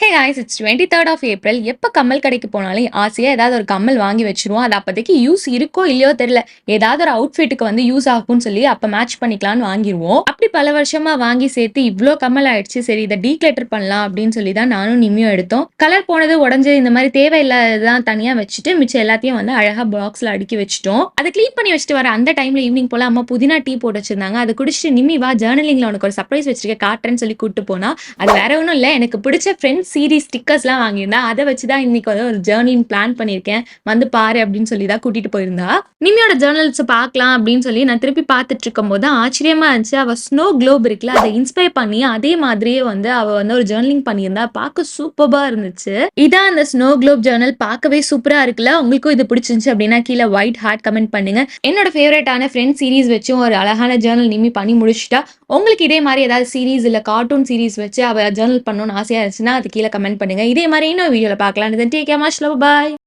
Hey guys, it's 23rd of April. எப்போ கம்மல் கடைக்கு போனாலும் ஆசையாக ஏதாவது ஒரு கம்மல் வாங்கி வச்சிருவோம். அது அப்போதைக்கு யூஸ் இருக்கோ இல்லையோ தெரியல. ஏதாவது ஒரு அவுட்ஃபிட்டுக்கு வந்து யூஸ் ஆகும்னு சொல்லி அப்போ மேட்ச் பண்ணிக்கலாம்னு வாங்கிடுவோம். அப்படி பல வருஷமா வாங்கி சேர்த்து இவ்வளோ கம்மல் ஆயிடுச்சு. சரி, இதை டீக்ளட்டர் பண்ணலாம் அப்படின்னு சொல்லி தான் நானும் நிம்மியும் எடுத்தோம். கலர் போனது, உடஞ்சது, இந்த மாதிரி தேவையில்லாததான் தனியாக வச்சுட்டு மிச்சம் எல்லாத்தையும் வந்து அழகாக பாக்ஸில் அடுக்கி வச்சுட்டோம். அதை க்ளீன் பண்ணி வச்சுட்டு வர அந்த டைம்ல ஈவினிங் போல அம்மா புதினா டீ போட்டு வச்சிருந்தாங்க. அதை குடிச்சிட்டு நிம்மி வா, ஜேர்னலிங்ல உனக்கு ஒரு சர்ப்ரைஸ் வச்சிருக்கேன் காட்டுறேன்னு சொல்லி கூப்பிட்டு போனா, அது வேற ஒன்றும் இல்லை, எனக்கு பிடிச்ச ஃப்ரெண்ட்ஸ் சீரீஸ் ஸ்டிக்கர்ஸ்லாம் வாங்கியிருந்தா. அதை வச்சுதான் இன்னைக்கு வந்து ஒரு ஜேர்னலிங் பிளான் பண்ணியிருக்கேன், வந்து பாரு அப்படின்னு சொல்லி தான் கூட்டிட்டு போயிருந்தா. நிம்மியோட ஜேர்னல்ஸ் பார்க்கலாம் அப்படின்னு சொல்லி நான் திருப்பி பார்த்துட்டு இருக்கும் போது ஆச்சரியமா இருந்துச்சு. அவ ஸ்னோ குளோப் இருக்குல்ல, அதை இன்ஸ்பயர் பண்ணி அதே மாதிரியே வந்து அவ வந்து ஒரு ஜேர்னலிங் பண்ணியிருந்தா. பார்க்க சூப்பரா இருந்துச்சு. இதான் அந்த ஸ்னோ குளோப் ஜேர்னல். பார்க்கவே சூப்பரா இருக்குல்ல. உங்களுக்கும் இது பிடிச்சிருந்துச்சு அப்படின்னா கீழே ஒயிட் ஹார்ட் கமெண்ட் பண்ணுங்க. என்னோட ஃபேவரட்டான ஃப்ரெண்ட் சீரீஸ் வச்சும் ஒரு அழகான ஜேர்னல் நிம்மி பண்ணி முடிச்சுட்டா. உங்களுக்கு இதே மாதிரி ஏதாவது சீரீஸ் இல்ல கார்ட்டூன் சீரீஸ் வச்சு அவ ஜேர்னல் பண்ணணும்னு ஆசையா இருந்துச்சுன்னா அது கீழே கமெண்ட் பண்ணுங்க. இதே மாதிரி இன்னொரு வீடியோல பார்க்கலாம். Take care, much love, by.